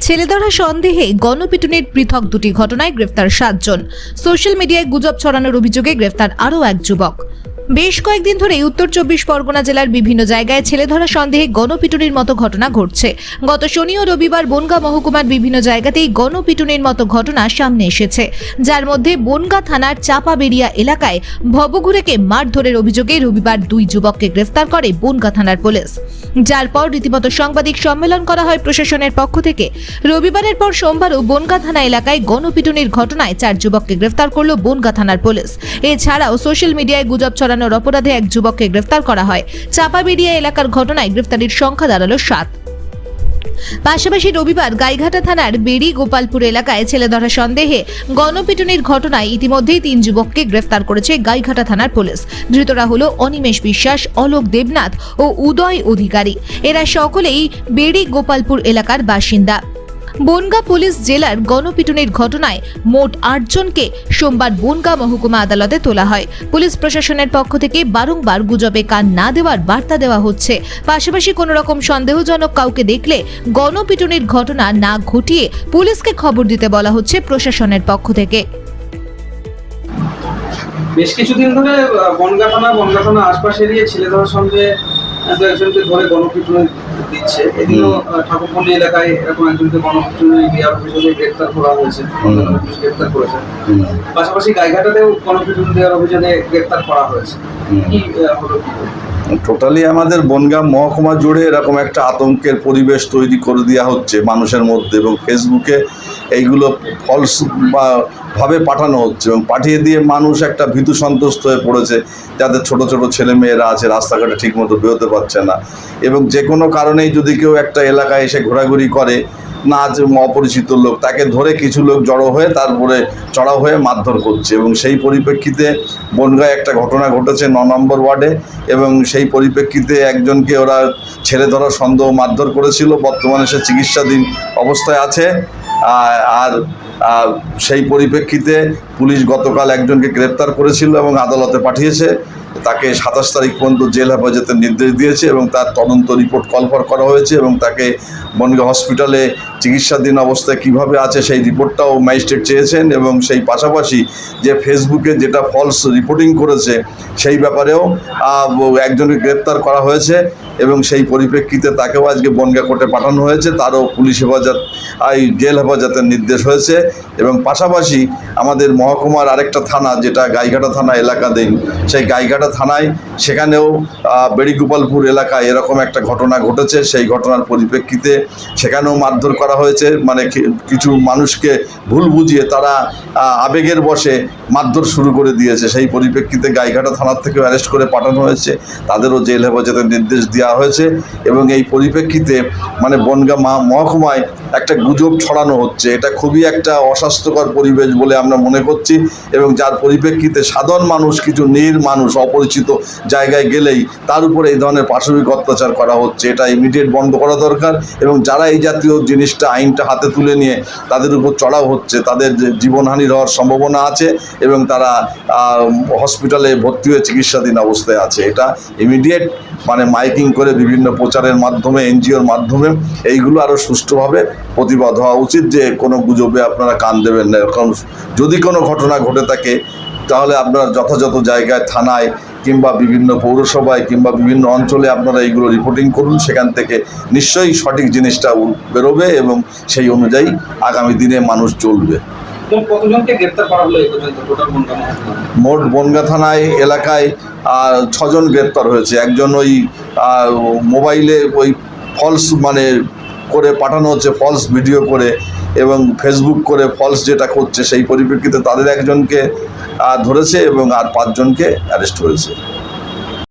ছেলেধরা সন্দেহে গণপিটুনির পৃথক দুটি ঘটনায় গ্রেফতার 7 জন। সোশ্যাল মিডিয়ায় গুজব ছড়ানোর অভিযোগে গ্রেফতার আরও এক যুবক। বেশ কয়েকদিন ধরে উত্তর 24 পরগনা জেলার বিভিন্ন জায়গায় ছেলেধরা সন্দেহে গণপিটুনির মতো ঘটনা ঘটছে। গত শনি ও রবিবার বনগাঁ মহকুমার বিভিন্ন জায়গাতেই গণপিটুনির মতো ঘটনা সামনে এসেছে, যার মধ্যে বনগাঁ থানার চাপাবেড়িয়া এলাকায় ভবঘুরেকে মারধরের অভিযোগে রবিবার 2 যুবককে গ্রেফতার করে বনগাঁ থানার পুলিশ, যার পর রীতিমতো সাংবাদিক সম্মেলন করা হয় প্রশাসনের পক্ষ থেকে। রবিবারের পর সোমবারও বনগাঁ থানা এলাকায় গণপিটুনির ঘটনায় 4 যুবককে গ্রেফতার করল বনগাঁ থানার পুলিশ। এছাড়াও সোশ্যাল মিডিয়ায় গুজব ছড়ানোর অপরাধে এক যুবককে গ্রেফতার করা হয়। চাপাবেড়িয়া এলাকার ঘটনায় গ্রেফতারির সংখ্যা দাঁড়ালো 7। পাশাপাশি রবিবার গাইঘাটা থানার বেড়ি গোপালপুর এলাকায় ছেলেধরা সন্দেহে গণপিটুনির ঘটনায় ইতিমধ্যেই 3 যুবককে গ্রেফতার করেছে গাইঘাটা থানার পুলিশ। ধৃতরা হলো অনিমেষ বিশ্বাস, অলোক দেবনাথ ও উদয় অধিকারী। এরা সকলেই বেড়ি গোপালপুর এলাকার বাসিন্দা। বনগাঁ পুলিশ জেলার গণপিটুনির ঘটনায় মোট 8 জনকে সোমবার বনগাঁ মহকুমা আদালতে তোলা হয়। পুলিশ প্রশাসনের পক্ষ থেকে বারংবার গুজবে কান না দেওয়ার বার্তা দেওয়া হচ্ছে। পাশাপাশি কোনো রকম সন্দেহজনক কাউকে দেখলে গণপিটুনির ঘটনা না ঘটিয়ে পুলিশকে খবর দিতে বলা হচ্ছে প্রশাসনের পক্ষ থেকে। বেশ কিছুদিন ধরে বনগাঁ থানা আশপাশ এরিয়ে ছেলেধরা সন্দেহে একজনকে ধরে গণপিটুনি দিচ্ছে। এদিনও ঠাকুরপল্লী এলাকায় এরকম একজনকে গণপিটুনি দেওয়ার অভিযোগে গ্রেপ্তার করা হয়েছে, গ্রেপ্তার করেছে। পাশাপাশি গাইঘাটাতেও গণপিটুনি দেওয়ার অভিযোগে গ্রেপ্তার করা হয়েছে। কি হলো? টোটালি আমাদের বনগাঁ মহকুমা জুড়ে এরকম একটা আতঙ্কের পরিবেশ তৈরি করে দেওয়া হচ্ছে মানুষের মধ্যে, এবং ফেসবুকে এইগুলো ফলস বা ভাবে পাঠানো হচ্ছে এবং পাঠিয়ে দিয়ে মানুষ একটা ভীতু সন্ত্রস্ত হয়ে পড়েছে, যাদের ছোট ছোট ছেলে মেয়েরা আছে রাস্তাঘাটে ঠিকমতো বেরোতে পারছে না, এবং যে কোনো কারণেই যদি কেউ একটা এলাকায় এসে ঘোরাঘুরি করে না আছে অপরিচিত লোক, তাকে ধরে কিছু লোক জড়ো হয়ে তারপরে চড়াও হয়ে মারধর করছে। এবং সেই পরিপ্রেক্ষিতে বনগাঁয় একটা ঘটনা ঘটেছে 9 নম্বর ওয়ার্ডে, এবং সেই পরিপ্রেক্ষিতে একজনকে ওরা ছেলে ধরার সন্দেহ মারধর করেছিল। বর্তমানে সে চিকিৎসাধীন অবস্থায় আছে। আর সেই পরিপ্রেক্ষিতে পুলিশ গতকাল একজনকে গ্রেপ্তার করেছিল এবং আদালতে পাঠিয়েছে। তাকে 27 তারিখ পর্যন্ত জেল হেফাজতের নির্দেশ দিয়েছে এবং তার তদন্ত রিপোর্ট কলফর করা হয়েছে, এবং তাকে বনগাঁ হসপিটালে চিকিৎসাধীন অবস্থায় কিভাবে আছে সেই রিপোর্টটাও ম্যাজিস্ট্রেট চেয়েছেন। এবং সেই পাশাপাশি যে ফেসবুকে যেটা ফলস রিপোর্টিং করেছে সেই ব্যাপারেও একজনকে গ্রেপ্তার করা হয়েছে, এবং সেই পরিপ্রেক্ষিতে তাকেও আজকে বনগাঁ কোর্টে পাঠানো হয়েছে। তারও পুলিশ হেফাজত জেল হেফাজতের নির্দেশ হয়েছে। এবং পাশাপাশি আমাদের মহকুমার আরেকটা থানা যেটা গাইঘাটা থানা এলাকাধীন, সেই গাইঘাটা থানায় সেখানেও বেড়িগোপালপুর এলাকায় এরকম একটা ঘটনা ঘটেছে। সেই ঘটনার পরিপ্রেক্ষিতে সেখানেও মারধর করা হয়েছে, মানে কিছু মানুষকে ভুল বুঝিয়ে তারা আবেগের বশে মারধর শুরু করে দিয়েছে। সেই পরিপ্রেক্ষিতে গাইঘাটা থানার থেকে অ্যারেস্ট করে পাঠানো হয়েছে, তাদেরও জেল হেফাজতের নির্দেশ দেওয়া হয়েছে। এবং এই পরিপ্রেক্ষিতে মানে বনগাঁ মহকুমায় একটা গুজব ছড়ানো হচ্ছে, এটা খুবই একটা অস্বাস্থ্যকর পরিবেশ বলে আমরা মনে করছি। এবং যার পরিপ্রেক্ষিতে সাধারণ মানুষ, কিছু মানুষ অপরিচিত জায়গায় গেলেই তার উপরে এই ধরনের পাশবিক অত্যাচার করা হচ্ছে। এটা ইমিডিয়েট বন্ধ করা দরকার, এবং যারা এই জাতীয় জিনিসটা আইনটা হাতে তুলে নিয়ে তাদের উপর চড়াও হচ্ছে, তাদের জীবনহানি হওয়ার সম্ভাবনা আছে এবং তারা হসপিটালে ভর্তি হয়ে চিকিৎসাধীন অবস্থায় আছে। এটা ইমিডিয়েট মানে মাইকিং করে বিভিন্ন প্রচারের মাধ্যমে, এনজিওর মাধ্যমে এইগুলো আরও সুষ্ঠুভাবে প্রতিবাদ হওয়া উচিত, যে কোনো গুজবে আপনারা কান দেবেন না। এরকম যদি কোনো ঘটনা ঘটে থাকে তাহলে আপনারা যথাযথ জায়গায় থানায় কিংবা বিভিন্ন পৌরসভায় কিংবা বিভিন্ন অঞ্চলে আপনারা এইগুলো রিপোর্টিং করুন। সেখান থেকে নিশ্চয়ই সঠিক জিনিসটা বেরোবে এবং সেই অনুযায়ী আগামী দিনে মানুষ চলবে। কতজনকে গ্রেপ্তার করা হলো এই পর্যন্ত টোটাল বনগাঁ? মোট বনগাঁ থানায় এলাকায় 6 জন গ্রেপ্তার হয়েছে। একজন ওই মোবাইলে ওই ফলস মানে করে পাঠানো হচ্ছে, ফলস ভিডিও করে এবং ফেসবুক করে ফলস যেটা করছে, সেই পরিপ্রেক্ষিতে তাদের একজনকে ধরেছে এবং আর 5 জনকে অ্যারেস্ট হয়েছে।